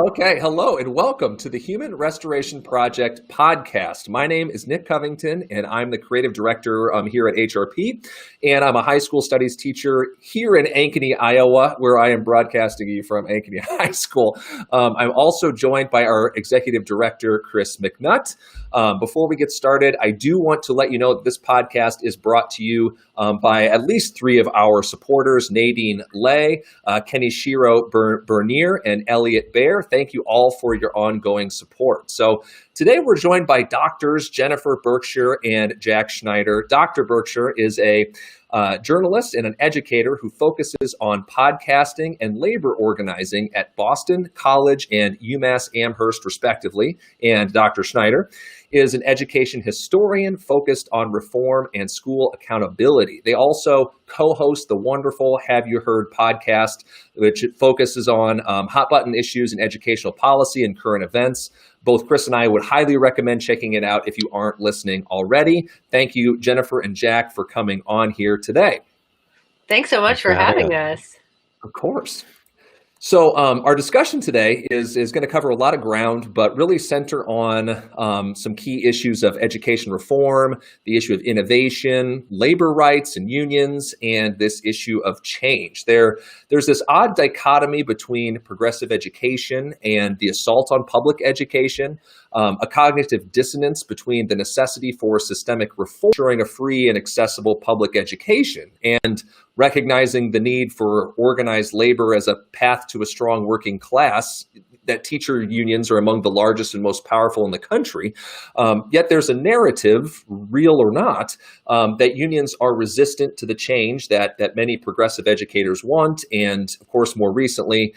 Okay, hello and welcome to the Human Restoration Project podcast. My name is Nick Covington and I'm the creative director here at HRP, and I'm a high school studies teacher here in Ankeny, Iowa, where I am broadcasting you from Ankeny High School. I'm also joined by our executive director, Chris McNutt. Before we get started, I do want to let you know that this podcast is brought to you by at least three of our supporters, Nadine Lay, Kenishiro Bernier, and Elliot Baer. Thank you all for your ongoing support. So today we're joined by doctors Jennifer Berkshire and Jack Schneider. Dr. Berkshire is a journalist and an educator who focuses on podcasting and labor organizing at Boston College and UMass Amherst, respectively. And Dr. Schneider is an education historian focused on reform and school accountability. They also co-host the wonderful Have You Heard podcast, which focuses on hot button issues in educational policy and current events. Both Chris and I would highly recommend checking it out if you aren't listening already. Thank you, Jennifer and Jack, for coming on here today. Thanks so much for having us. Of course. So our discussion today is going to cover a lot of ground, but really center on some key issues of education reform, the issue of innovation, labor rights and unions, and this issue of change. There's this odd dichotomy between progressive education and the assault on public education, a cognitive dissonance between the necessity for systemic reform, ensuring a free and accessible public education, and recognizing the need for organized labor as a path to a strong working class, that teacher unions are among the largest and most powerful in the country. Yet there's a narrative, real or not, that unions are resistant to the change that many progressive educators want. And of course, more recently,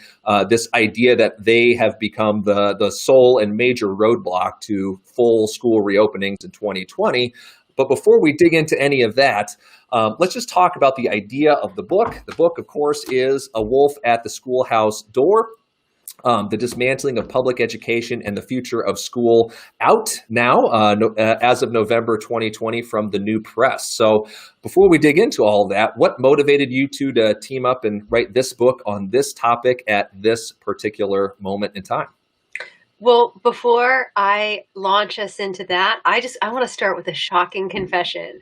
this idea that they have become the sole and major roadblock to full school reopenings in 2020. But before we dig into any of that, let's just talk about the idea of the book. The book, of course, is A Wolf at the Schoolhouse Door, The Dismantling of Public Education and the Future of School, out now as of November 2020 from the New Press. So before we dig into all of that, what motivated you two to team up and write this book on this topic at this particular moment in time? Well, before I launch us into that, I want to start with a shocking confession.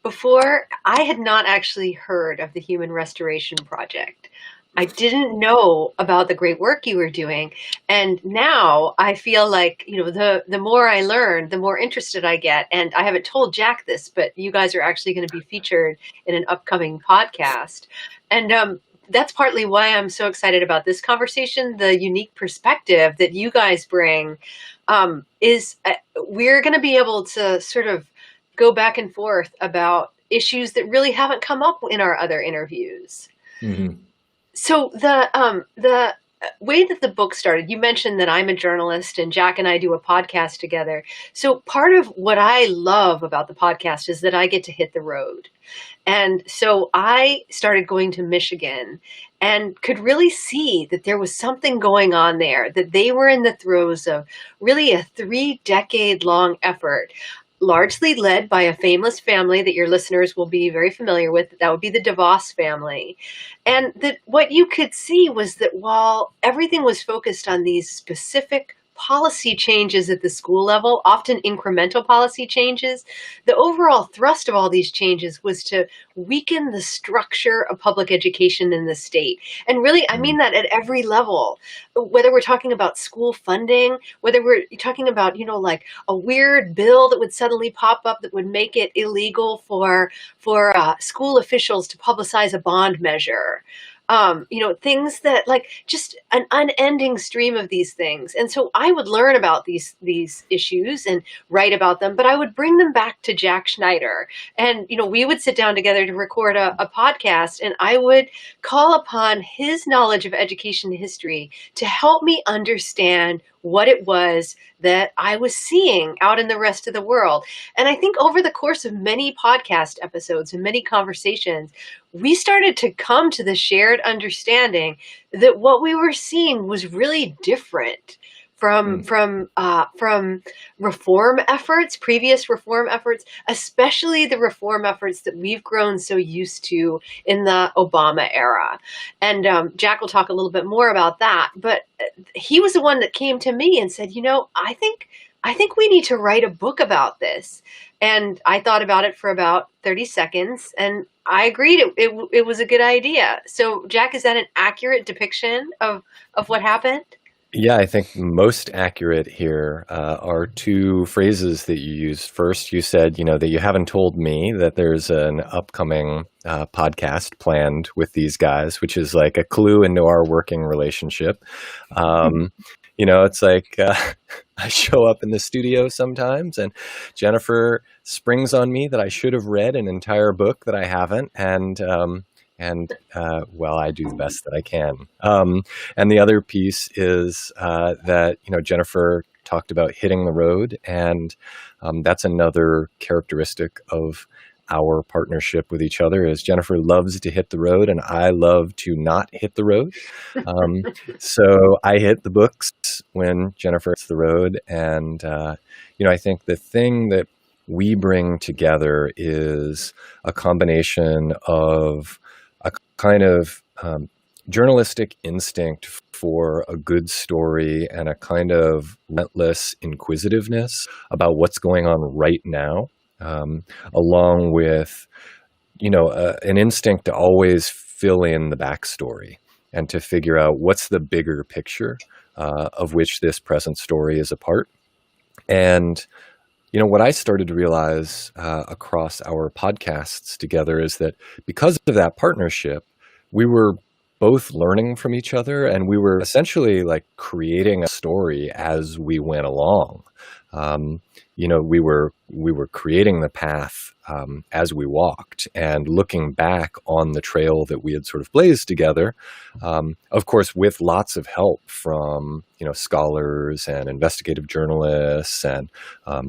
Before, I had not actually heard of the Human Restoration Project. I didn't know about the great work you were doing. And now I feel like, the more I learn, the more interested I get. And I haven't told Jack this, but you guys are actually going to be featured in an upcoming podcast. And that's partly why I'm so excited about this conversation. The unique perspective that you guys bring is we're going to be able to sort of go back and forth about issues that really haven't come up in our other interviews. Mm-hmm. So the way that the book started, you mentioned that I'm a journalist and Jack and I do a podcast together. So part of what I love about the podcast is that I get to hit the road. And so I started going to Michigan and could really see that there was something going on there, that they were in the throes of really a 3-decade-long effort, largely led by a famous family that your listeners will be very familiar with. That would be the DeVos family. And that what you could see was that while everything was focused on these specific policy changes at the school level, often incremental policy changes, the overall thrust of all these changes was to weaken the structure of public education in the state. And really, I mean that at every level, whether we're talking about school funding, whether we're talking about, like a weird bill that would suddenly pop up that would make it illegal for school officials to publicize a bond measure. Things that like just an unending stream of these things. And so I would learn about these issues and write about them, but I would bring them back to Jack Schneider. And, we would sit down together to record a podcast, and I would call upon his knowledge of education history to help me understand what it was that I was seeing out in the rest of the world. And I think over the course of many podcast episodes and many conversations, we started to come to the shared understanding that what we were seeing was really different from reform efforts, previous reform efforts, especially the reform efforts that we've grown so used to in the Obama era. And Jack will talk a little bit more about that. But he was the one that came to me and said, I think we need to write a book about this. And I thought about it for about 30 seconds, and I agreed it was a good idea. So, Jack, is that an accurate depiction of what happened? Yeah, I think most accurate here are two phrases that you used. First, you said, that you haven't told me that there's an upcoming podcast planned with these guys, which is like a clue into our working relationship. It's like I show up in the studio sometimes and Jennifer springs on me that I should have read an entire book that I haven't. Well, I do the best that I can. And the other piece is that, Jennifer talked about hitting the road. And that's another characteristic of our partnership with each other is Jennifer loves to hit the road and I love to not hit the road. So I hit the books when Jennifer hits the road. And, I think the thing that we bring together is a combination of a kind of journalistic instinct for a good story and a kind of relentless inquisitiveness about what's going on right now, along with, an instinct to always fill in the backstory and to figure out what's the bigger picture of which this present story is a part. And what I started to realize across our podcasts together is that because of that partnership, we were both learning from each other and we were essentially like creating a story as we went along. We were creating the path as we walked and looking back on the trail that we had sort of blazed together, of course, with lots of help from, scholars and investigative journalists and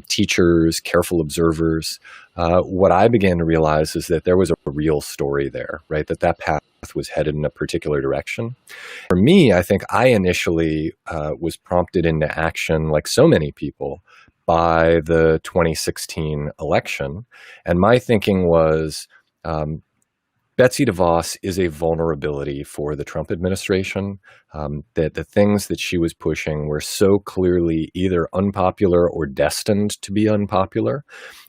teachers, careful observers. What I began to realize is that there was a real story there, right? That path was headed in a particular direction. For me, I think I initially was prompted into action, like so many people, by the 2016 election. And my thinking was Betsy DeVos is a vulnerability for the Trump administration, that the things that she was pushing were so clearly either unpopular or destined to be unpopular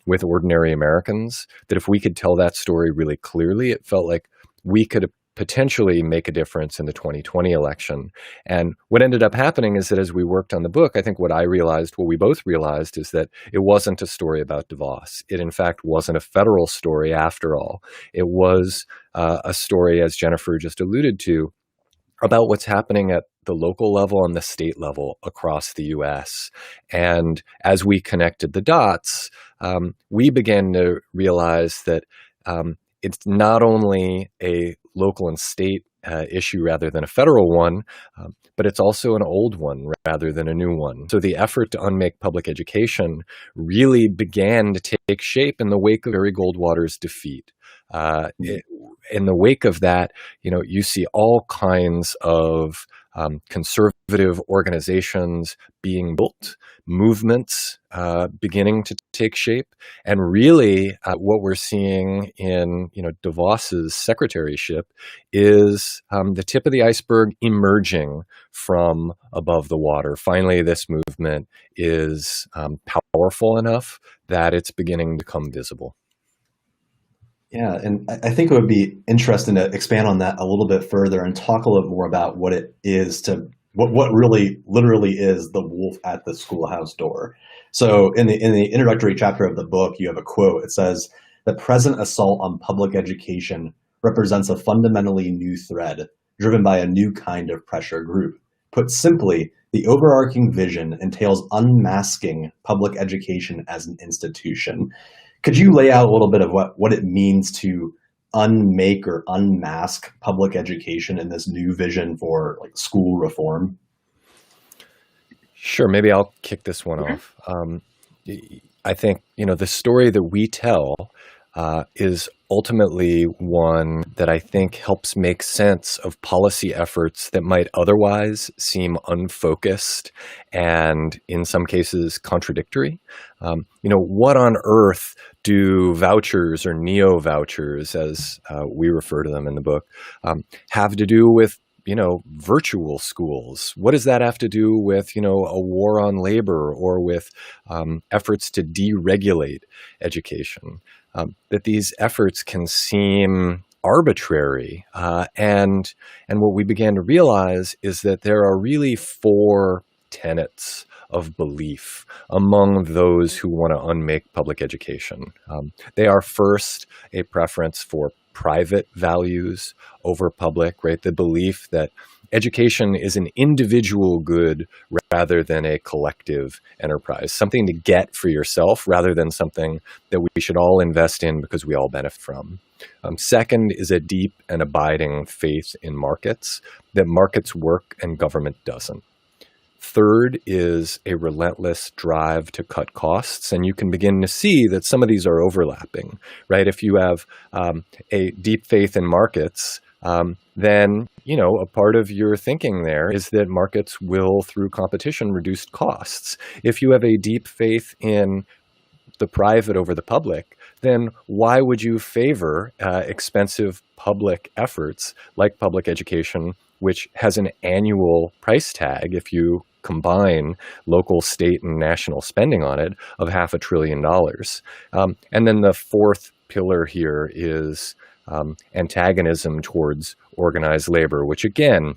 with ordinary Americans, that if we could tell that story really clearly, it felt like we could potentially make a difference in the 2020 election. And what ended up happening is that as we worked on the book, I think what we both realized is that it wasn't a story about DeVos. It in fact wasn't a federal story after all. It was a story, as Jennifer just alluded to, about what's happening at the local level and the state level across the U.S. And as we connected the dots, we began to realize that it's not only a local and state issue rather than a federal one, but it's also an old one rather than a new one. So the effort to unmake public education really began to take shape in the wake of Barry Goldwater's defeat. In the wake of that, you see all kinds of conservative organizations being built, movements beginning to take shape, and really what we're seeing in DeVos's secretaryship is the tip of the iceberg emerging from above the water. Finally, this movement is powerful enough that it's beginning to become visible. Yeah, and I think it would be interesting to expand on that a little bit further and talk a little more about what it is what really literally is the wolf at the schoolhouse door. So in the introductory chapter of the book, you have a quote. It says, "The present assault on public education represents a fundamentally new threat driven by a new kind of pressure group. Put simply, the overarching vision entails unmasking public education as an institution." Could you lay out a little bit of what it means to unmake or unmask public education in this new vision for like school reform? Sure, maybe I'll kick this one off. I think the story that we tell is ultimately one that I think helps make sense of policy efforts that might otherwise seem unfocused and in some cases contradictory. What on earth do vouchers or neo-vouchers, as we refer to them in the book, have to do with virtual schools? What does that have to do with, a war on labor or with efforts to deregulate education? That these efforts can seem arbitrary. And what we began to realize is that there are really four tenets of belief among those who want to unmake public education. They are first a preference for private values over public, right? The belief that education is an individual good rather than a collective enterprise, something to get for yourself rather than something that we should all invest in because we all benefit from. Second is a deep and abiding faith in markets, that markets work and government doesn't. Third is a relentless drive to cut costs, and you can begin to see that some of these are overlapping, right? If you have a deep faith in markets, then, a part of your thinking there is that markets will, through competition, reduce costs. If you have a deep faith in the private over the public, then why would you favor expensive public efforts like public education, which has an annual price tag, if you combine local, state, and national spending on it, of $500 billion? And then the fourth pillar here is antagonism towards organized labor, which again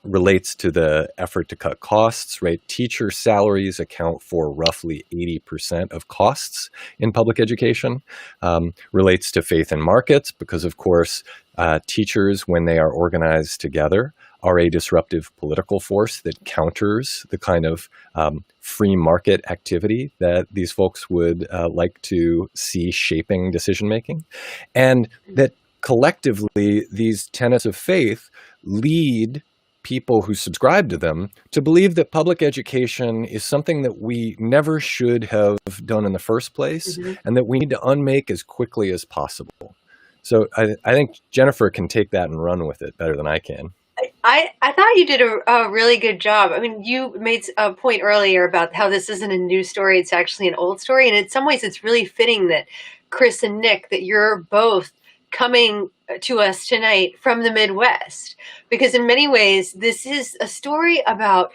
relates to the effort to cut costs, right? Teacher salaries account for roughly 80% of costs in public education. Relates to faith in markets because, of course, teachers, when they are organized together, are a disruptive political force that counters the kind of free market activity that these folks would like to see shaping decision-making. And that collectively, these tenets of faith lead people who subscribe to them to believe that public education is something that we never should have done in the first place, and that we need to unmake as quickly as possible. So I think Jennifer can take that and run with it better than I can. I thought you did a really good job. I mean, you made a point earlier about how this isn't a new story, it's actually an old story. And in some ways, it's really fitting that Chris and Nick, that you're both coming to us tonight from the Midwest, because in many ways, this is a story about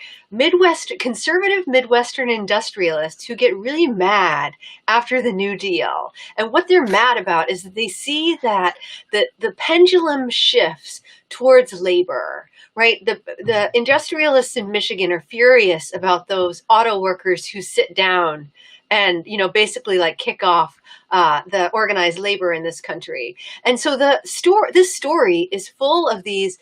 conservative Midwestern industrialists who get really mad after the New Deal. And what they're mad about is that they see that the pendulum shifts towards labor. Right? The industrialists in Michigan are furious about those auto workers who sit down and, basically like kick off the organized labor in this country. And so this story is full of these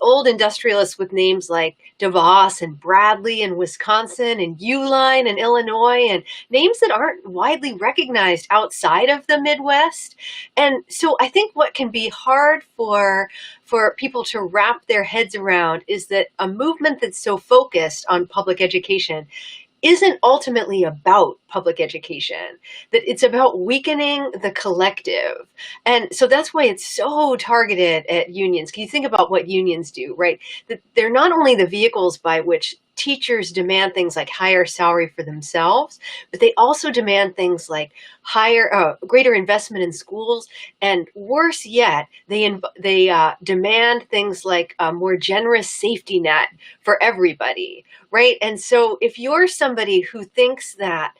old industrialists with names like DeVos and Bradley in Wisconsin and Uline in Illinois, and names that aren't widely recognized outside of the Midwest. And so I think what can be hard for people to wrap their heads around is that a movement that's so focused on public education isn't ultimately about public education, that it's about weakening the collective. And so that's why it's so targeted at unions. Can you think about what unions do, right? That they're not only the vehicles by which teachers demand things like higher salary for themselves, but they also demand things like greater investment in schools, and worse yet, they demand things like a more generous safety net for everybody, right? And so, if you're somebody who thinks that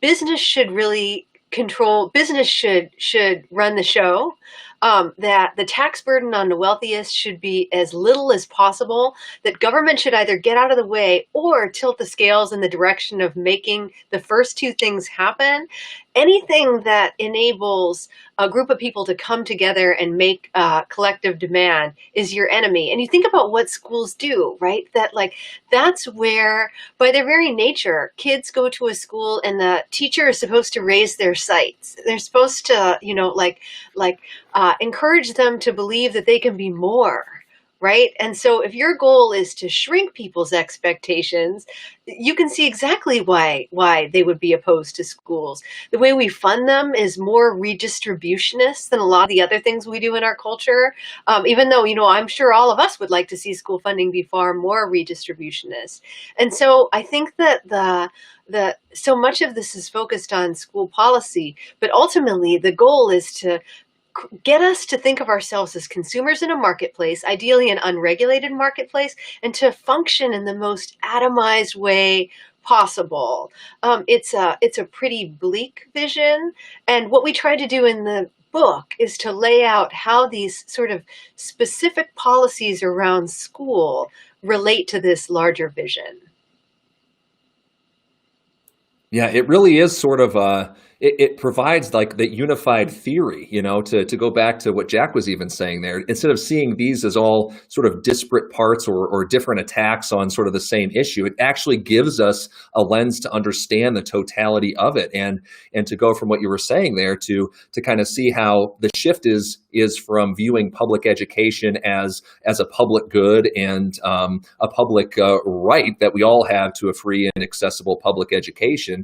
business should really business should run the show, that the tax burden on the wealthiest should be as little as possible, that government should either get out of the way or tilt the scales in the direction of making the first two things happen. Anything that enables a group of people to come together and make collective demand is your enemy. And you think about what schools do, right? That's where, by their very nature, kids go to a school and the teacher is supposed to raise their sights. They're supposed to, encourage them to believe that they can be more, right? And so if your goal is to shrink people's expectations, you can see exactly why they would be opposed to schools. The way we fund them is more redistributionist than a lot of the other things we do in our culture. Even though, I'm sure all of us would like to see school funding be far more redistributionist. And so I think that the so much of this is focused on school policy, but ultimately the goal is to get us to think of ourselves as consumers in a marketplace, ideally an unregulated marketplace, and to function in the most atomized way possible. It's a pretty bleak vision, and what we try to do in the book is to lay out how these sort of specific policies around school relate to this larger vision. Yeah, it really is sort of it provides like the unified theory, to go back to what Jack was even saying there. Instead of seeing these as all sort of disparate parts or different attacks on sort of the same issue, it actually gives us a lens to understand the totality of it, and to go from what you were saying there to kind of see how the shift is from viewing public education as a public good and a public right that we all have to a free and accessible public education,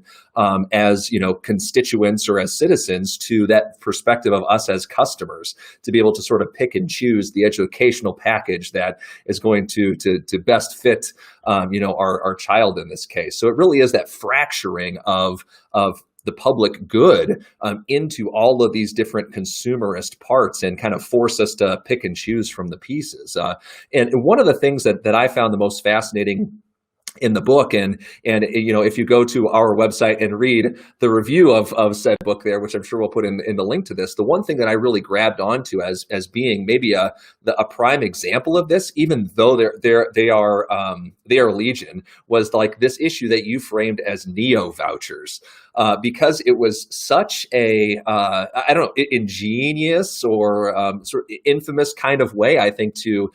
as constituents or as citizens, to that perspective of us as customers, to be able to sort of pick and choose the educational package that is going to best fit our child in this case. So it really is that fracturing of the public good into all of these different consumerist parts, and kind of force us to pick and choose from the pieces. And one of the things that I found the most fascinating in the book, and if you go to our website and read the review of said book there, which I'm sure we'll put in the link to this, the one thing that I really grabbed onto as being maybe a prime example of this, even though they are legion, was like this issue that you framed as neo vouchers, because it was such a I don't know, ingenious or sort of infamous kind of way, I think, to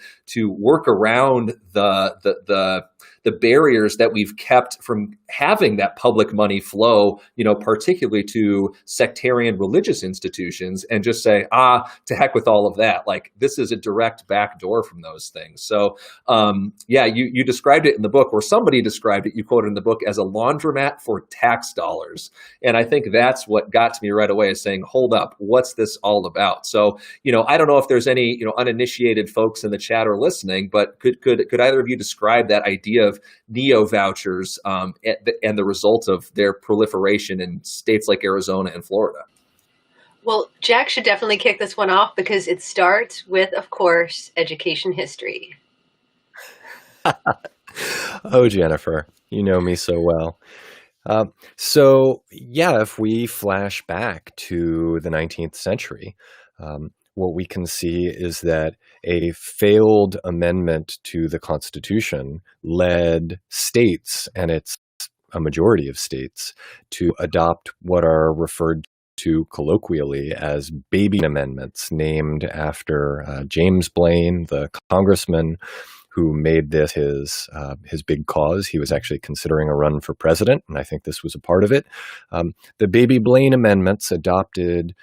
work around the barriers that we've kept from having that public money flow, particularly to sectarian religious institutions, and just say, to heck with all of that. Like, this is a direct backdoor from those things. So, you described it in the book, or somebody described it, you quoted in the book, as a laundromat for tax dollars. And I think that's what got to me right away, is saying, hold up, what's this all about? So, I don't know if there's any, uninitiated folks in the chat or listening, but could either of you describe that idea of neo vouchers and the result of their proliferation in states like Arizona and Florida? Well, Jack should definitely kick this one off, because it starts with, of course, education history. Oh, Jennifer, you know me so well. If we flash back to the 19th century, what we can see is that a failed amendment to the Constitution led states, and it's a majority of states, to adopt what are referred to colloquially as baby amendments, named after James Blaine, the congressman who made this his big cause. He was actually considering a run for president, and I think this was a part of it. The Baby Blaine amendments, adopted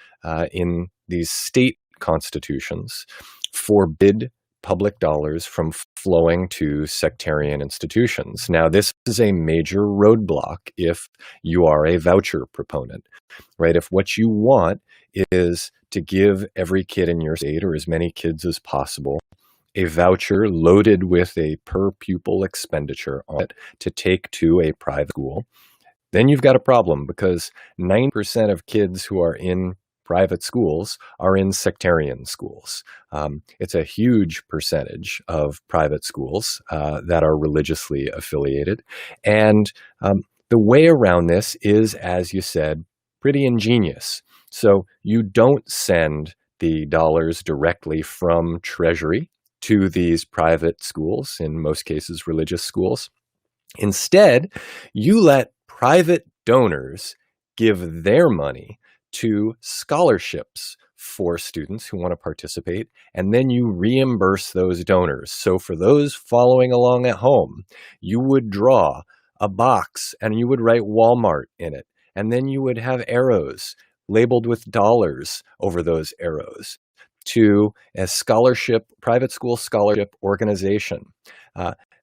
in these state constitutions, forbid public dollars from flowing to sectarian institutions. Now, this is a major roadblock if you are a voucher proponent, right? If what you want is to give every kid in your state, or as many kids as possible, a voucher loaded with a per pupil expenditure on it to take to a private school, then you've got a problem, because 9% of kids who are in private schools are in sectarian schools. It's a huge percentage of private schools that are religiously affiliated. And the way around this is, as you said, pretty ingenious. So you don't send the dollars directly from Treasury to these private schools, in most cases religious schools. Instead, you let private donors give their money to scholarships for students who want to participate, and then you reimburse those donors. So for those following along at home, you would draw a box and you would write Walmart in it, and then you would have arrows labeled with dollars over those arrows. to a private school scholarship organization.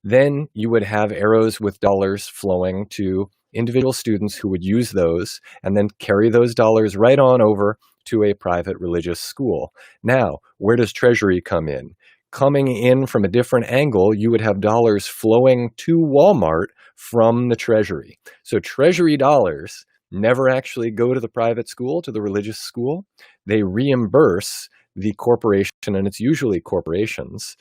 Then you would have arrows with dollars flowing to individual students who would use those and then carry those dollars right on over to a private religious school. Now, where does Treasury come in? Coming in from a different angle, you would have dollars flowing to Walmart from the Treasury. So Treasury dollars never actually go to the private school, to the religious school. They reimburse the corporation, and it's usually corporations,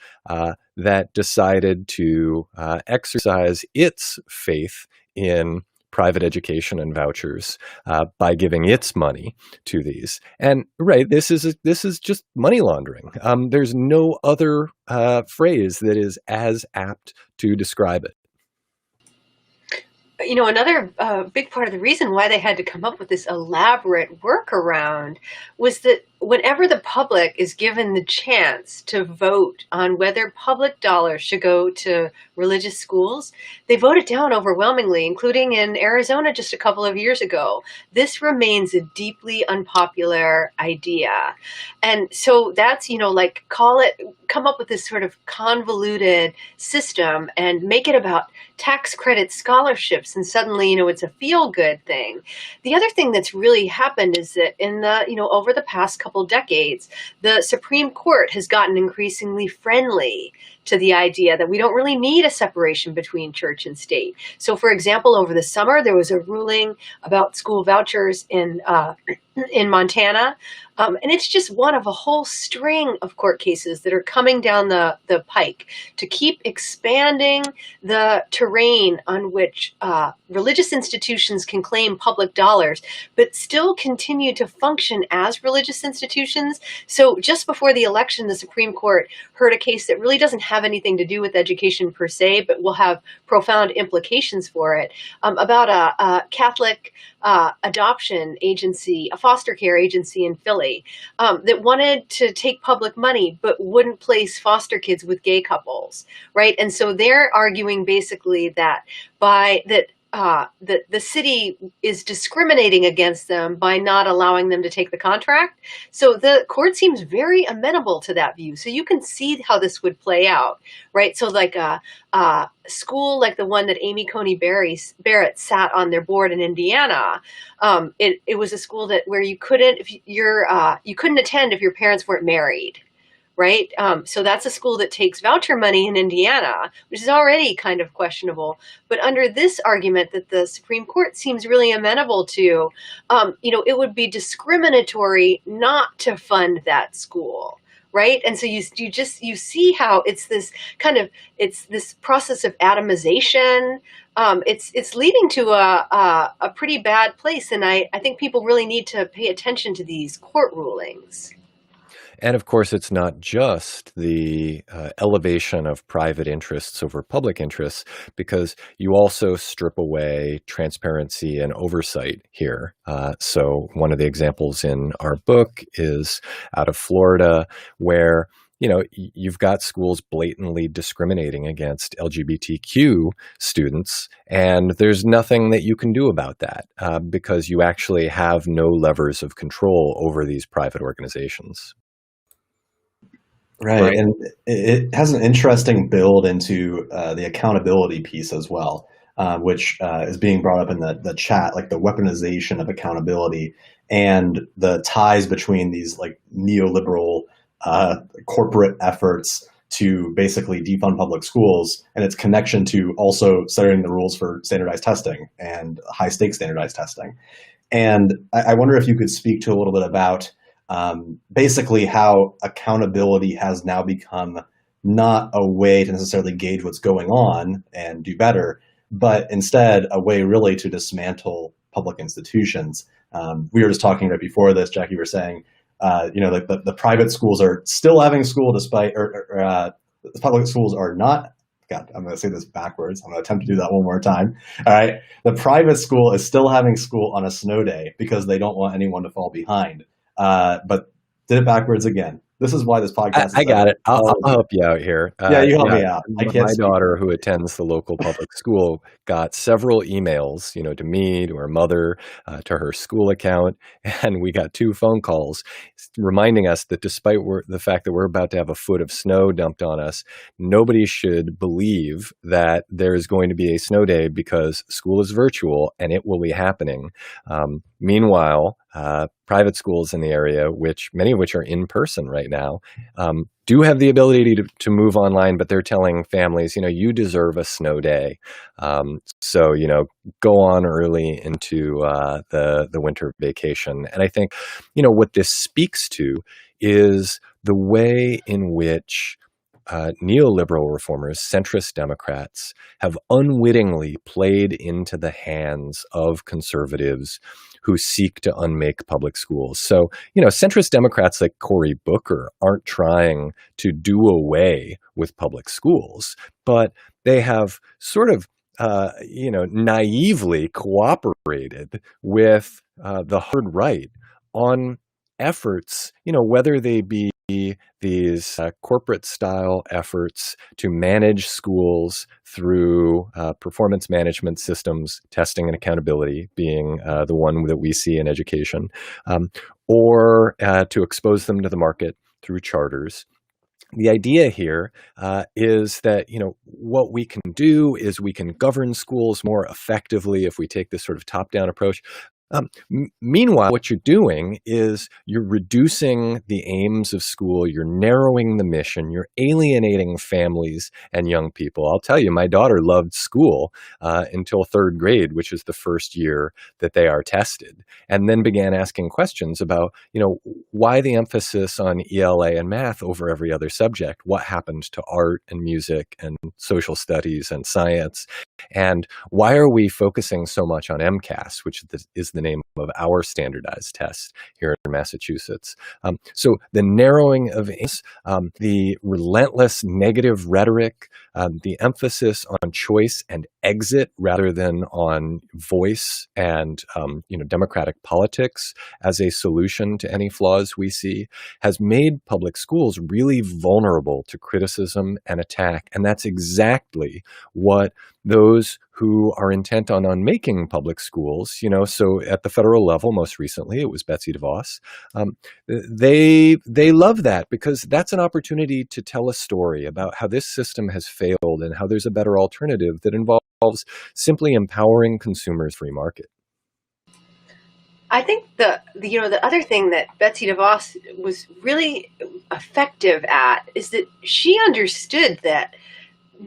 that decided to exercise its faith in private education and vouchers by giving its money to these. And this is just money laundering. There's no other phrase that is as apt to describe it. Another big part of the reason why they had to come up with this elaborate workaround was that whenever the public is given the chance to vote on whether public dollars should go to religious schools, they vote it down overwhelmingly, including in Arizona just a couple of years ago. This remains a deeply unpopular idea. And so that's, come up with this sort of convoluted system and make it about tax credit scholarships. And suddenly, it's a feel-good thing. The other thing that's really happened is that over the past couple decades, the Supreme Court has gotten increasingly friendly to the idea that we don't really need a separation between church and state. So, for example, over the summer, there was a ruling about school vouchers in Montana. And it's just one of a whole string of court cases that are coming down the pike to keep expanding the terrain on which religious institutions can claim public dollars, but still continue to function as religious institutions. So just before the election, the Supreme Court heard a case that really doesn't have anything to do with education per se, but will have profound implications for it, about a Catholic adoption agency, a foster care agency in Philly, that wanted to take public money but wouldn't place foster kids with gay couples, right? And so they're arguing basically that the city is discriminating against them by not allowing them to take the contract. So the court seems very amenable to that view. So you can see how this would play out, right? So like a school like the one that Amy Coney Barrett sat on their board in Indiana, it was a school where you couldn't attend if your parents weren't married. Right? So that's a school that takes voucher money in Indiana, which is already kind of questionable. But under this argument that the Supreme Court seems really amenable to, it would be discriminatory not to fund that school. Right. And so you see how it's this process of atomization. It's leading to a pretty bad place. And I think people really need to pay attention to these court rulings. And of course, it's not just the elevation of private interests over public interests, because you also strip away transparency and oversight here. So one of the examples in our book is out of Florida, where you've got schools blatantly discriminating against LGBTQ students, and there's nothing that you can do about that because you actually have no levers of control over these private organizations. Right. And it has an interesting build into the accountability piece as well, which is being brought up in the chat, like the weaponization of accountability and the ties between these like neoliberal corporate efforts to basically defund public schools and its connection to also setting the rules for standardized testing and high stakes standardized testing. And I wonder if you could speak to a little bit about basically how accountability has now become not a way to necessarily gauge what's going on and do better, but instead a way really to dismantle public institutions. We were just talking right before this, Jackie, you were saying, the private schools are still having school despite, the public schools are not. God, I'm going to say this backwards. I'm going to attempt to do that one more time. All right. The private school is still having school on a snow day because they don't want anyone to fall behind. But did it backwards again. This is why this podcast I is got it. I'll ever. help you out here. Yeah, you help me out. I can't My speak. daughter, who attends the local public school, got several emails, to me, to her mother, to her school account, and we got 2 phone calls reminding us that despite the fact that we're about to have a foot of snow dumped on us, nobody should believe that there is going to be a snow day because school is virtual and it will be happening. Meanwhile, private schools in the area, many of which are in person right now, do have the ability to move online, but they're telling families, you deserve a snow day. So, go on early into the winter vacation. And I think, what this speaks to is the way in which neoliberal reformers, centrist Democrats, have unwittingly played into the hands of conservatives who seek to unmake public schools. So, centrist Democrats like Cory Booker aren't trying to do away with public schools, but they have sort of naively cooperated with the hard right on efforts, whether they be these corporate style efforts to manage schools through performance management systems, testing and accountability being the one that we see in education, or to expose them to the market through charters. The idea here is that, what we can do is we can govern schools more effectively if we take this sort of top-down approach. Meanwhile, what you're doing is you're reducing the aims of school, you're narrowing the mission, you're alienating families and young people. I'll tell you, my daughter loved school until 3rd grade, which is the first year that they are tested, and then began asking questions about, why the emphasis on ELA and math over every other subject? What happened to art and music and social studies and science? And why are we focusing so much on MCAS, which is the name of our standardized test here in Massachusetts? So the narrowing of aims, the relentless negative rhetoric, the emphasis on choice and exit rather than on voice and democratic politics as a solution to any flaws we see, has made public schools really vulnerable to criticism and attack. And that's exactly what those who are intent on unmaking public schools, so at the federal level, most recently, it was Betsy DeVos. They love that because that's an opportunity to tell a story about how this system has failed and how there's a better alternative that involves simply empowering consumers' free market. I think the other thing that Betsy DeVos was really effective at is that she understood that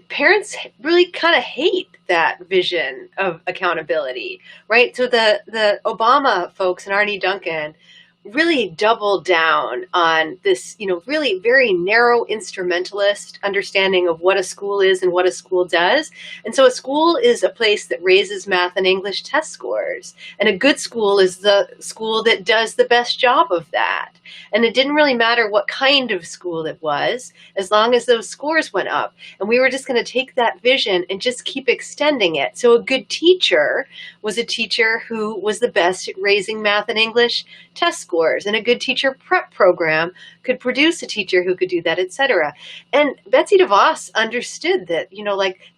parents really kind of hate that vision of accountability, right? So the Obama folks and Arnie Duncan really doubled down on this, really very narrow instrumentalist understanding of what a school is and what a school does. And so a school is a place that raises math and English test scores. And a good school is the school that does the best job of that. And it didn't really matter what kind of school it was, as long as those scores went up. And we were just going to take that vision and just keep extending it. So a good teacher was a teacher who was the best at raising math and English test scores, and a good teacher prep program could produce a teacher who could do that, etc. And Betsy DeVos understood that,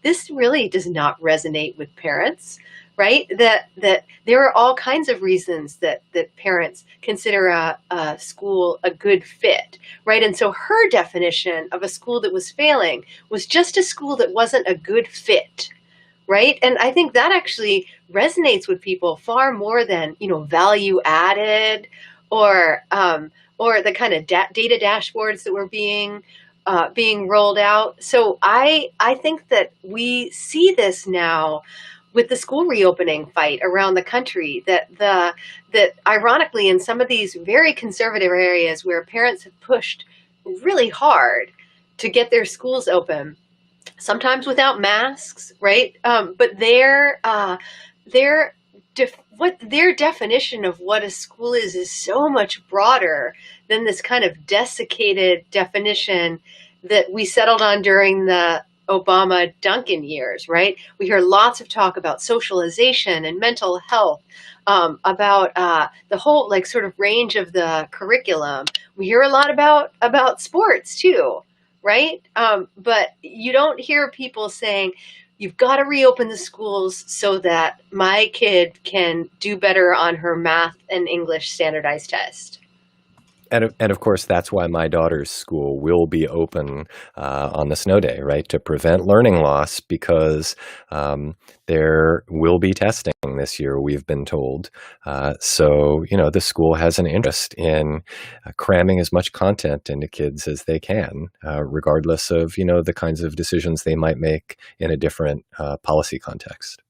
this really does not resonate with parents, right? That there are all kinds of reasons that parents consider a school a good fit, right? And so her definition of a school that was failing was just a school that wasn't a good fit. Right. And I think that actually resonates with people far more than, value added or the kind of data dashboards that were being rolled out. So I think that we see this now with the school reopening fight around the country, that ironically in some of these very conservative areas where parents have pushed really hard to get their schools open, sometimes without masks, right? But their definition of what a school is so much broader than this kind of desiccated definition that we settled on during the Obama Duncan years, right? We hear lots of talk about socialization and mental health, about the whole like sort of range of the curriculum. We hear a lot about sports too, right? But you don't hear people saying, you've got to reopen the schools so that my kid can do better on her math and English standardized test. And of course, that's why my daughter's school will be open on the snow day, right, to prevent learning loss, because there will be testing this year, we've been told. So, the school has an interest in cramming as much content into kids as they can, regardless of, the kinds of decisions they might make in a different policy context.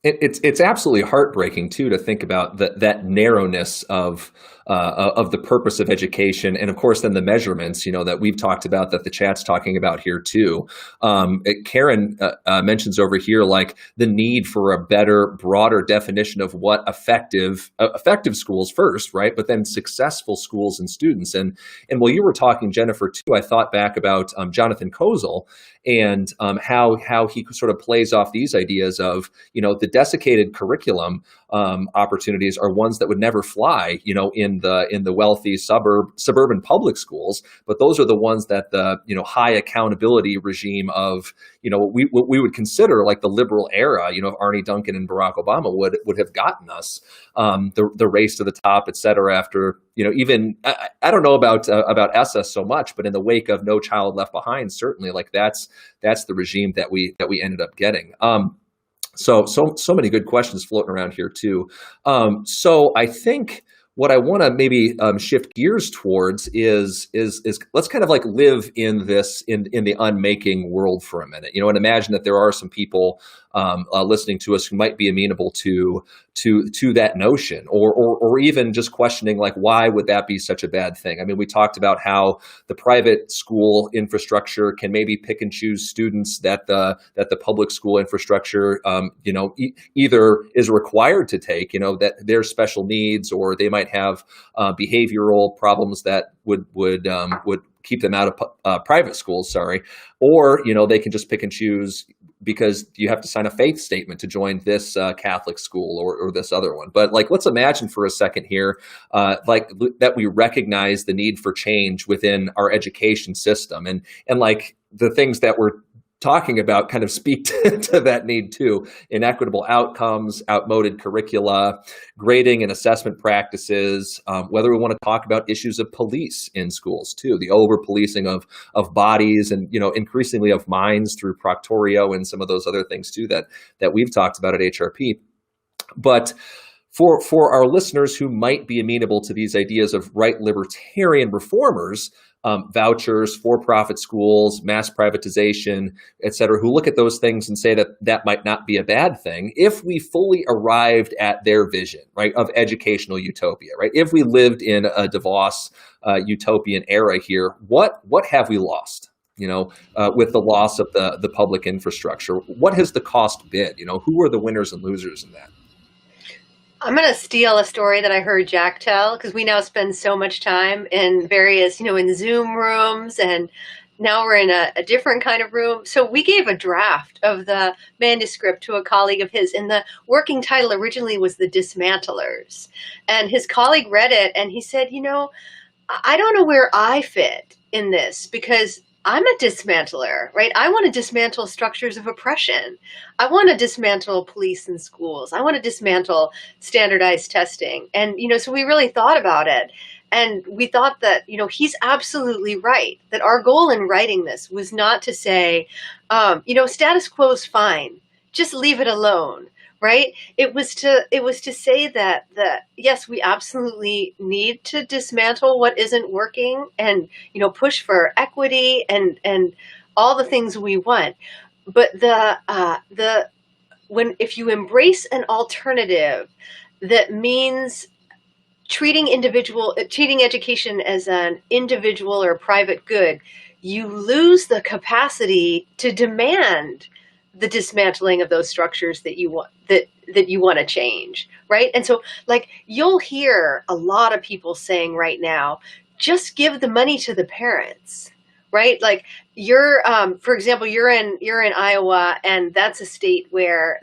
It's absolutely heartbreaking too to think about that narrowness of the purpose of education, and of course then the measurements that we've talked about, that the chat's talking about here too. Karen mentions over here like the need for a better, broader definition of what effective schools first, right? But then successful schools and students. And while you were talking, Jennifer, too, I thought back about Jonathan Kozol and how he sort of plays off these ideas of the desiccated curriculum opportunities are ones that would never fly in the wealthy suburban public schools, but those are the ones that the high accountability regime of what we would consider like the liberal era of Arne Duncan and Barack Obama would have gotten us, the race to the top, et cetera, after even I don't know about SS so much, but in the wake of No Child Left Behind, certainly like that's the regime that we ended up getting. So many good questions floating around here too. So I think what I want to maybe shift gears towards is let's kind of like live in the unmaking world for a minute, and imagine that there are some people listening to us who might be amenable to that notion, or even just questioning like, why would that be such a bad thing? I mean, we talked about how the private school infrastructure can maybe pick and choose students that the public school infrastructure either is required to take, that their special needs, or they might have behavioral problems that would keep them out of private schools, or they can just pick and choose because you have to sign a faith statement to join this Catholic school or this other one. But like, let's imagine for a second here, that we recognize the need for change within our education system, and like the things that we're talking about kind of speak to that need too. Inequitable outcomes, outmoded curricula, grading and assessment practices, whether we want to talk about issues of police in schools too, the over-policing of bodies and, increasingly of minds through proctorio and some of those other things too that we've talked about at HRP. But for our listeners who might be amenable to these ideas of right libertarian reformers, vouchers, for-profit schools, mass privatization, et cetera, who look at those things and say that might not be a bad thing if we fully arrived at their vision, right, of educational utopia, right? If we lived in a DeVos utopian era here, what have we lost? With the loss of the public infrastructure, what has the cost been? Who are the winners and losers in that? I'm going to steal a story that I heard Jack tell, because we now spend so much time in various, in Zoom rooms, and now we're in a different kind of room. So we gave a draft of the manuscript to a colleague of his, and the working title originally was The Dismantlers. And his colleague read it, and he said, I don't know where I fit in this, because I'm a dismantler, right? I want to dismantle structures of oppression. I want to dismantle police in schools. I want to dismantle standardized testing. And, so we really thought about it. And we thought that, he's absolutely right, that our goal in writing this was not to say, status quo is fine, just leave it alone. Right? It was to say that yes, we absolutely need to dismantle what isn't working, and push for equity and all the things we want. But if you embrace an alternative that means treating education as an individual or private good, you lose the capacity to demand the dismantling of those structures that you want to change, right? And so, you'll hear a lot of people saying right now, just give the money to the parents, right? Like you're, for example, you're in Iowa, and that's a state where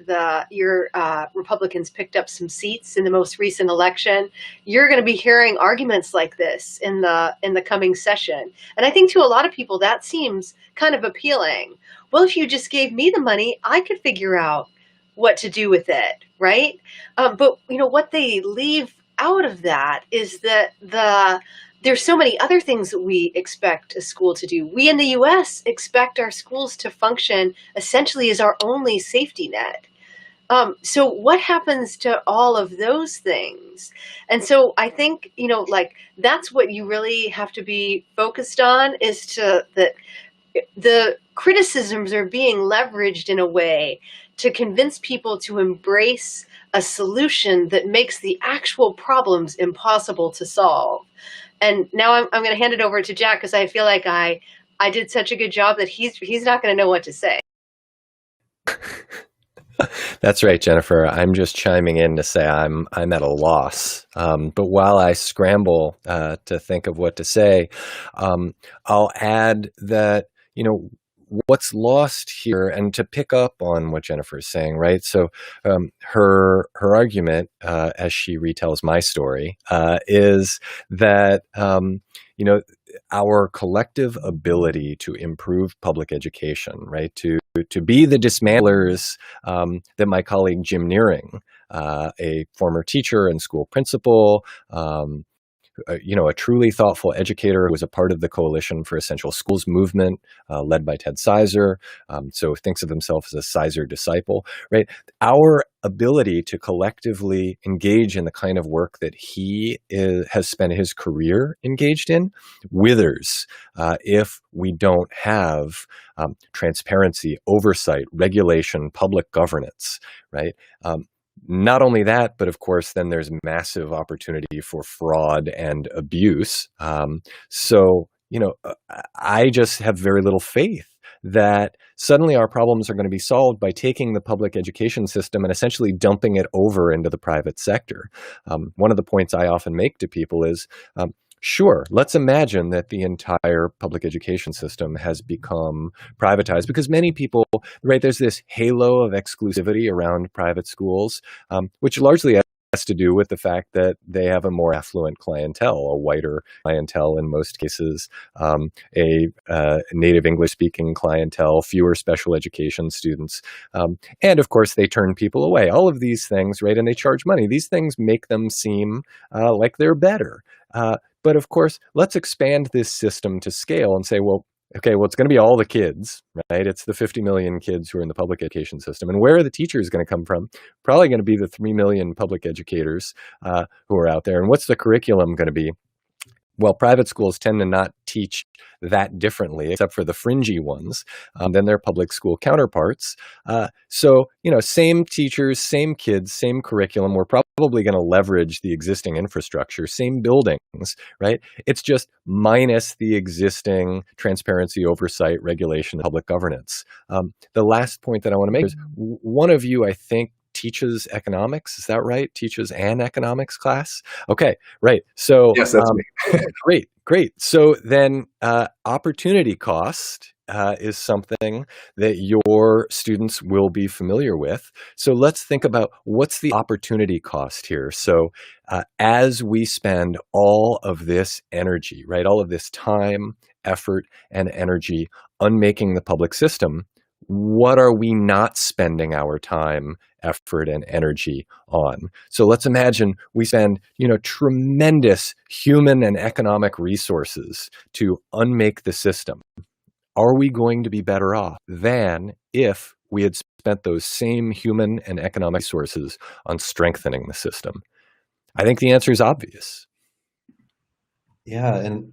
your Republicans picked up some seats in the most recent election. You're going to be hearing arguments like this in the coming session, and I think to a lot of people that seems kind of appealing. Well, if you just gave me the money, I could figure out what to do with it, right? But what they leave out of that is that there's so many other things that we expect a school to do. We in the US expect our schools to function essentially as our only safety net. So what happens to all of those things? And so I think, like that's what you really have to be focused on, is that the criticisms are being leveraged in a way to convince people to embrace a solution that makes the actual problems impossible to solve. And now I'm going to hand it over to Jack, because I feel like I did such a good job that he's not going to know what to say. That's right, Jennifer. I'm just chiming in to say I'm at a loss. But while I scramble to think of what to say, I'll add that what's lost here, and to pick up on what Jennifer is saying, right? So her argument, as she retells my story, is that our collective ability to improve public education, right, to be the dismantlers that my colleague Jim Nearing, a former teacher and school principal, a truly thoughtful educator who was a part of the Coalition for Essential Schools movement, led by Ted Sizer, so thinks of himself as a Sizer disciple, right? Our ability to collectively engage in the kind of work that he has spent his career engaged in withers if we don't have transparency, oversight, regulation, public governance, right? Not only that, but of course, then there's massive opportunity for fraud and abuse. So, I just have very little faith that suddenly our problems are going to be solved by taking the public education system and essentially dumping it over into the private sector. One of the points I often make to people is, sure, let's imagine that the entire public education system has become privatized, because many people, right, there's this halo of exclusivity around private schools, which largely has to do with the fact that they have a more affluent clientele, a whiter clientele in most cases, a native English-speaking clientele, fewer special education students. And of course, they turn people away. All of these things, right, and they charge money. These things make them seem like they're better. But of course, let's expand this system to scale and say, well, it's going to be all the kids, right? It's the 50 million kids who are in the public education system. And where are the teachers going to come from? Probably going to be the 3 million public educators who are out there. And what's the curriculum going to be? Well, private schools tend to not teach that differently, except for the fringy ones, than their public school counterparts. So, same teachers, same kids, same curriculum. We're probably going to leverage the existing infrastructure, same buildings, right? It's just minus the existing transparency, oversight, regulation, and public governance. The last point that I want to make is one of you, I think, teaches economics. Is that right? Teaches an economics class? Okay, right. So yes, that's me. Great. So then opportunity cost is something that your students will be familiar with. So let's think about what's the opportunity cost here. So as we spend all of this energy, right, all of this time, effort, and energy unmaking the public system, what are we not spending our time, effort, and energy on? So let's imagine we spend, tremendous human and economic resources to unmake the system. Are we going to be better off than if we had spent those same human and economic resources on strengthening the system? I think the answer is obvious. Yeah, and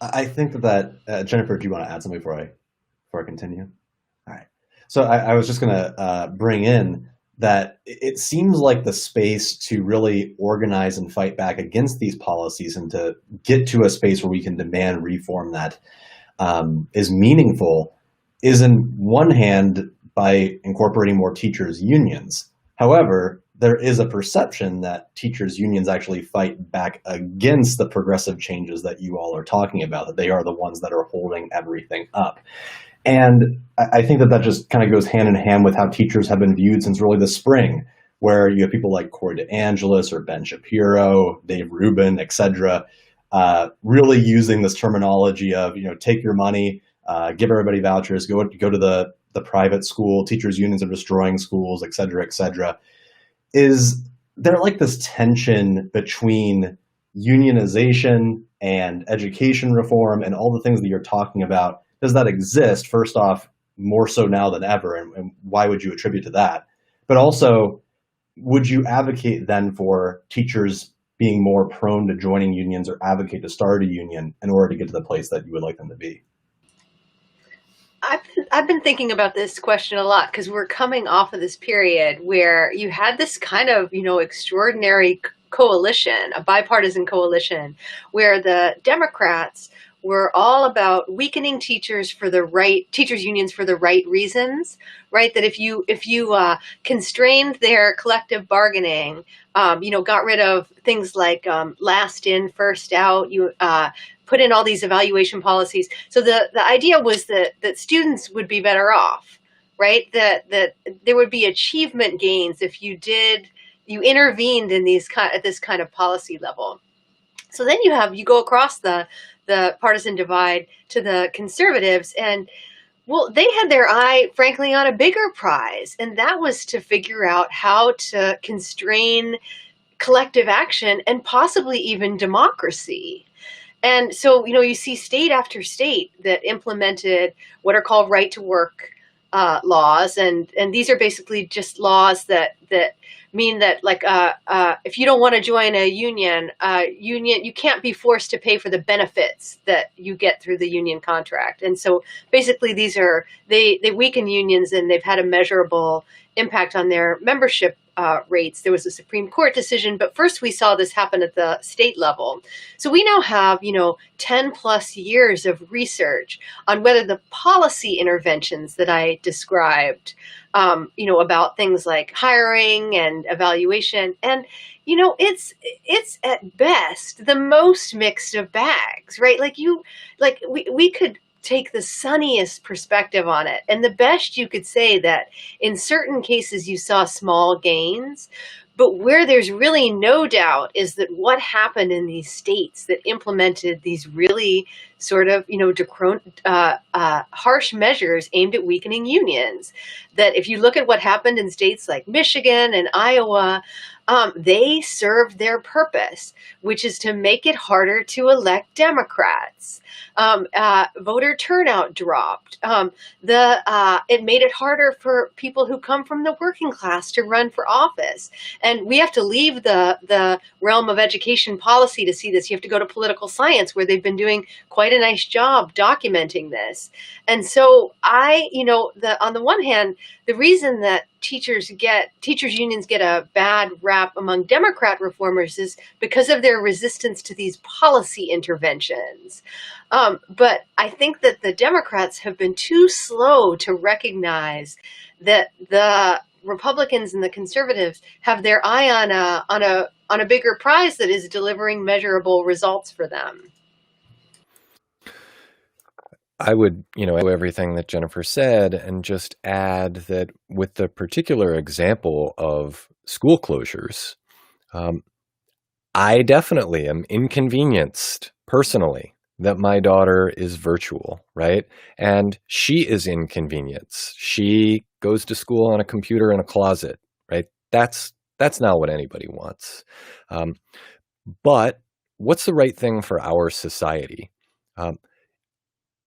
I think that Jennifer, do you want to add something before I continue? All right. So I was just going to bring in that it seems like the space to really organize and fight back against these policies and to get to a space where we can demand reform that is meaningful is, in one hand, by incorporating more teachers' unions. However, there is a perception that teachers' unions actually fight back against the progressive changes that you all are talking about, that they are the ones that are holding everything up. And I think that that just kind of goes hand in hand with how teachers have been viewed since really the spring, where you have people like Corey DeAngelis or Ben Shapiro, Dave Rubin, et cetera, really using this terminology of, take your money, give everybody vouchers, go to the private school, teachers' unions are destroying schools, et cetera, et cetera. Is there like this tension between unionization and education reform and all the things that you're talking about? Does that exist? First off, more so now than ever, and why would you attribute to that? But also, would you advocate then for teachers being more prone to joining unions or advocate to start a union in order to get to the place that you would like them to be? I've been thinking about this question a lot because we're coming off of this period where you had this kind of, extraordinary coalition, a bipartisan coalition, where the Democrats were all about weakening teachers unions for the right reasons, right? That if you constrained their collective bargaining, got rid of things like last in, first out, you put in all these evaluation policies. So the idea was that students would be better off, right? That there would be achievement gains if you intervened in at this kind of policy level. So then you go across the partisan divide to the conservatives, and they had their eye, frankly, on a bigger prize, and that was to figure out how to constrain collective action and possibly even democracy. And so, you see state after state that implemented what are called right to work laws, and these are basically just laws that mean that, like, if you don't want to join a union, you can't be forced to pay for the benefits that you get through the union contract. And so basically they weaken unions, and they've had a measurable impact on their membership rates. There was a Supreme Court decision, but first we saw this happen at the state level. So we now have, 10 plus years of research on whether the policy interventions that I described, about things like hiring and evaluation, and, it's at best the most mixed of bags, right? We could take the sunniest perspective on it. And the best you could say that in certain cases you saw small gains, but where there's really no doubt is that what happened in these states that implemented these really sort of, harsh measures aimed at weakening unions, that if you look at what happened in states like Michigan and Iowa, they served their purpose, which is to make it harder to elect Democrats. Voter turnout dropped. It made it harder for people who come from the working class to run for office. And we have to leave the realm of education policy to see this. You have to go to political science, where they've been doing quite a nice job documenting this. And so on the one hand, the reason that teachers unions get a bad rap among Democrat reformers is because of their resistance to these policy interventions. But I think that the Democrats have been too slow to recognize that the Republicans and the conservatives have their eye on a bigger prize that is delivering measurable results for them. I would, echo everything that Jennifer said, and just add that with the particular example of school closures, I definitely am inconvenienced personally that my daughter is virtual, right? And she is inconvenienced. She goes to school on a computer in a closet, right? That's not what anybody wants. But what's the right thing for our society?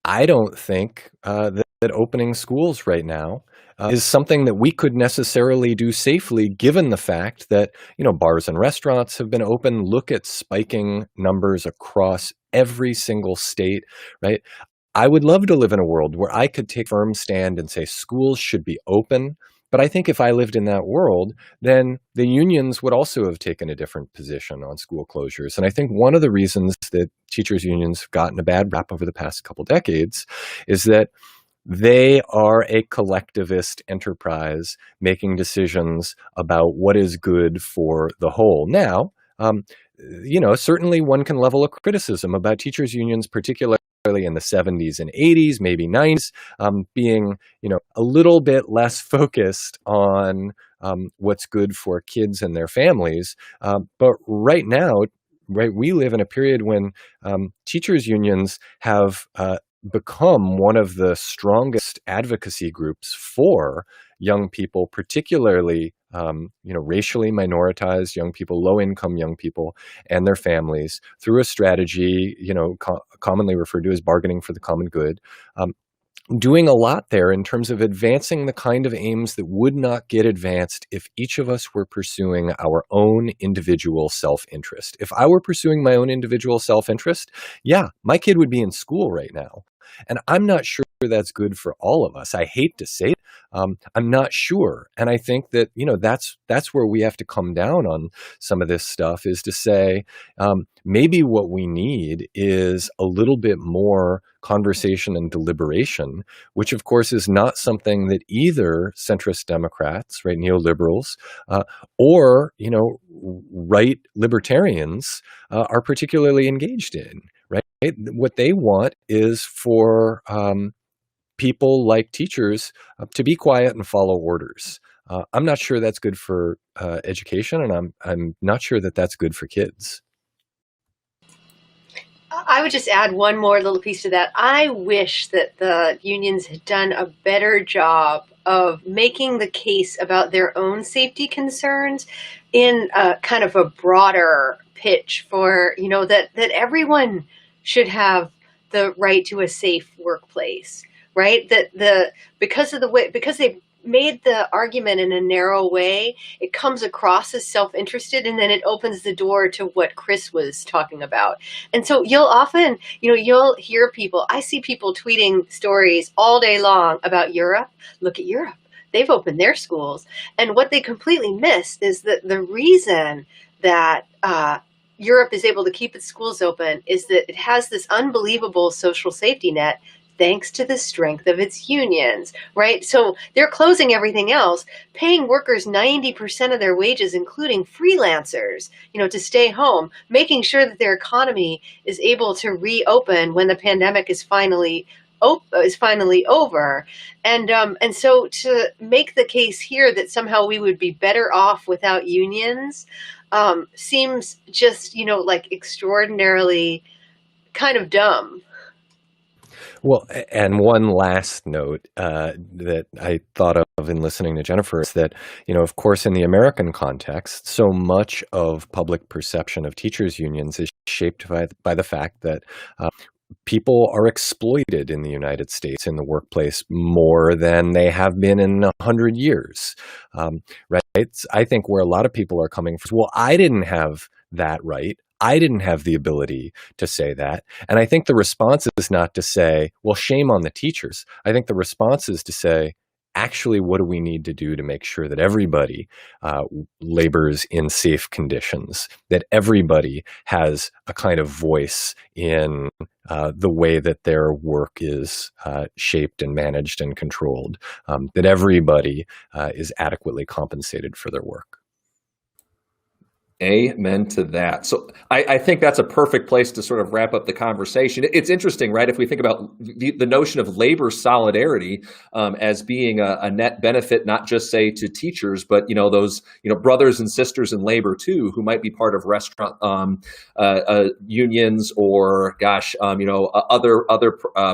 I don't think that opening schools right now is something that we could necessarily do safely, given the fact that, bars and restaurants have been open. Look at spiking numbers across every single state, right? I would love to live in a world where I could take a firm stand and say schools should be open. But I think if I lived in that world, then the unions would also have taken a different position on school closures. And I think one of the reasons that teachers' unions have gotten a bad rap over the past couple decades is that They are a collectivist enterprise making decisions about what is good for the whole. Now, certainly one can level a criticism about teachers' unions, particularly in the 70s and 80s, maybe 90s, being, a little bit less focused on what's good for kids and their families. But right now, we live in a period when teachers' unions have become one of the strongest advocacy groups for young people, particularly racially minoritized young people, low-income young people, and their families, through a strategy commonly referred to as bargaining for the common good. Doing a lot there in terms of advancing the kind of aims that would not get advanced if each of us were pursuing our own individual self-interest. If I were pursuing my own individual self-interest, yeah, my kid would be in school right now. And I'm not sure that's good for all of us. I hate to say it. I'm not sure. And I think that, that's where we have to come down on some of this stuff, is to say, maybe what we need is a little bit more conversation and deliberation, which of course is not something that either centrist Democrats, right, neoliberals, or, right libertarians are particularly engaged in, right? What they want is for people like teachers to be quiet and follow orders. I'm not sure that's good for education, and I'm not sure that that's good for kids. I would just add one more little piece to that. I wish that the unions had done a better job of making the case about their own safety concerns in a kind of a broader pitch for, that everyone should have the right to a safe workplace, right? Because they made the argument in a narrow way, it comes across as self-interested, and then it opens the door to what Chris was talking about. And so you'll often, you'll hear people, I see people tweeting stories all day long about Europe. Look at Europe. They've opened their schools. And what they completely miss is that the reason that Europe is able to keep its schools open is that it has this unbelievable social safety net thanks to the strength of its unions, right? So they're closing everything else, paying workers 90% of their wages, including freelancers, to stay home, making sure that their economy is able to reopen when the pandemic is finally over. And so to make the case here that somehow we would be better off without unions seems just, like extraordinarily kind of dumb. Well, and one last note that I thought of in listening to Jennifer is that, of course, in the American context, so much of public perception of teachers' unions is shaped by the fact that people are exploited in the United States in the workplace more than they have been in 100 years, right? I think where a lot of people are coming from, well, I didn't have that right. I didn't have the ability to say that. And I think the response is not to say, well, shame on the teachers. I think the response is to say, actually, what do we need to do to make sure that everybody labors in safe conditions, that everybody has a kind of voice in the way that their work is shaped and managed and controlled, that everybody is adequately compensated for their work. Amen to that. So I think that's a perfect place to sort of wrap up the conversation. It's interesting, right? If we think about the notion of labor solidarity as being a net benefit, not just say to teachers, but those brothers and sisters in labor too, who might be part of restaurant unions or other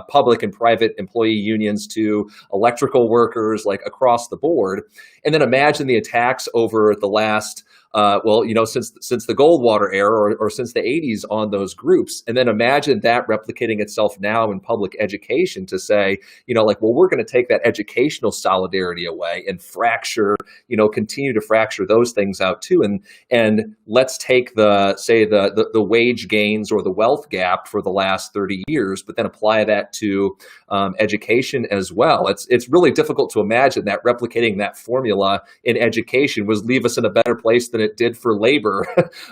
public and private employee unions to electrical workers, like across the board. And then imagine the attacks over the last since the Goldwater era or since the 80s on those groups. And then imagine that replicating itself now in public education to say, we're going to take that educational solidarity away and continue to fracture those things out too. And let's take the wage gains or the wealth gap for the last 30 years, but then apply that to education as well. It's really difficult to imagine that replicating that formula in education would leave us in a better place than than it did for labor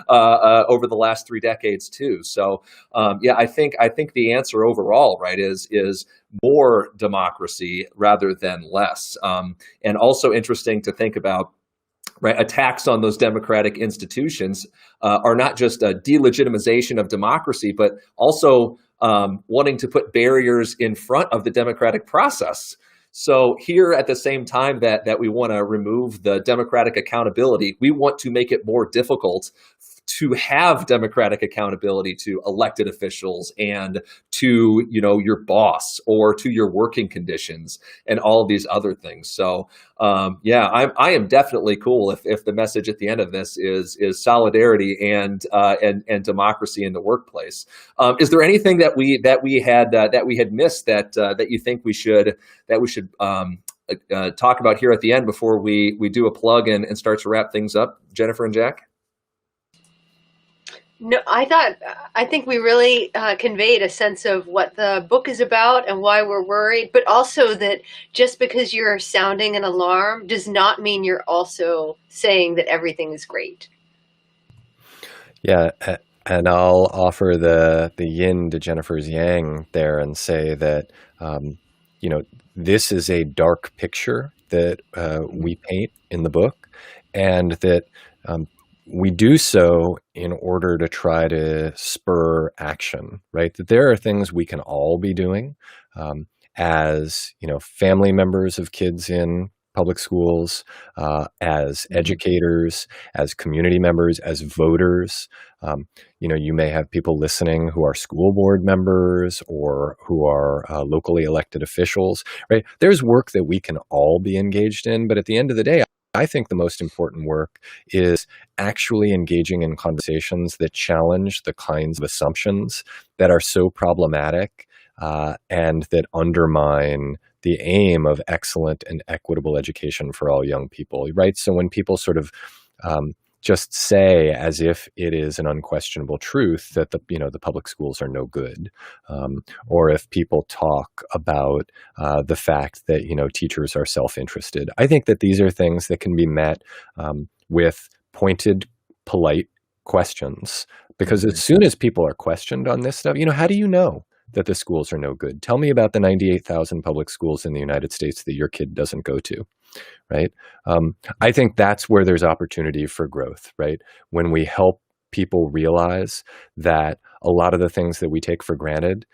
over the last 3 decades too. So yeah, I think the answer overall, right, is more democracy rather than less. And also interesting to think about, right, attacks on those democratic institutions are not just a delegitimization of democracy, but also wanting to put barriers in front of the democratic process. So here, at the same time that we want to remove the democratic accountability, we want to make it more difficult to have democratic accountability to elected officials and to, your boss or to your working conditions and all of these other things. So yeah, I am definitely cool if the message at the end of this is solidarity and democracy in the workplace. Is there anything that we had missed that you think we should talk about here at the end before we do a plug and start to wrap things up, Jennifer and Jack? No, I think we really conveyed a sense of what the book is about and why we're worried, but also that just because you're sounding an alarm does not mean you're also saying that everything is great. Yeah, and I'll offer the yin to Jennifer's yang there and say that, this is a dark picture that we paint in the book, and that we do so in order to try to spur action, right? That there are things we can all be doing as, family members of kids in public schools, as educators, as community members, as voters. You may have people listening who are school board members or who are locally elected officials, right? There's work that we can all be engaged in, but at the end of the day, I think the most important work is actually engaging in conversations that challenge the kinds of assumptions that are so problematic and that undermine the aim of excellent and equitable education for all young people, right? So when people sort of just say, as if it is an unquestionable truth, that the public schools are no good, or if people talk about the fact that teachers are self-interested, I think that these are things that can be met with pointed, polite questions. Because as soon as people are questioned on this stuff, how do you know that the schools are no good? Tell me about the 98,000 public schools in the United States that your kid doesn't go to, right? I think that's where there's opportunity for growth, right? When we help people realize that a lot of the things that we take for granted,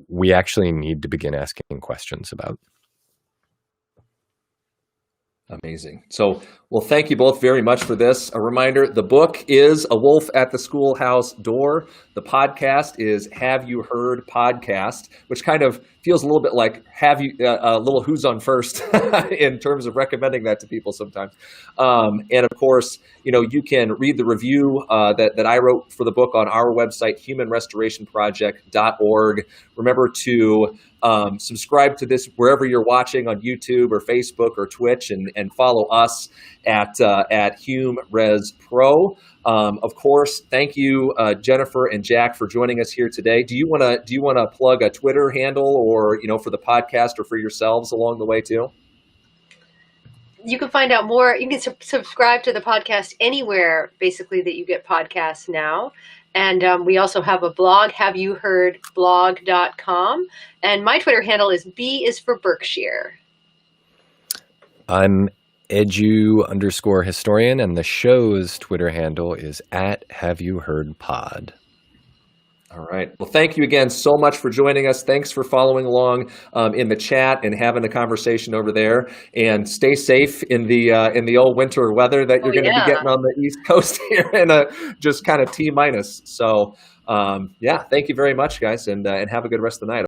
we actually need to begin asking questions about. Amazing. So, well, thank you both very much for this. A reminder, the book is A Wolf at the Schoolhouse Door. The podcast is Have You Heard Podcast, which kind of feels a little bit like a little who's on first in terms of recommending that to people sometimes. And of course, you can read the review that I wrote for the book on our website, humanrestorationproject.org. Remember to subscribe to this wherever you're watching on YouTube or Facebook or Twitch, and follow us at HumResPro. Of course, thank you, Jennifer and Jack, for joining us here today. Do you want to plug a Twitter handle, or for the podcast, or for yourselves along the way too? You can find out more. You can subscribe to the podcast anywhere, basically, that you get podcasts now. And we also have a blog, haveyouheardblog.com. And my Twitter handle is B is for Berkshire. I'm edu_historian, and the show's Twitter handle is @HaveYouHeardPod. All right. Well, thank you again so much for joining us. Thanks for following along in the chat and having a conversation over there. And stay safe in the old winter weather that you're going to be getting on the East Coast here in just kind of T-. So, yeah, thank you very much, guys, and have a good rest of the night.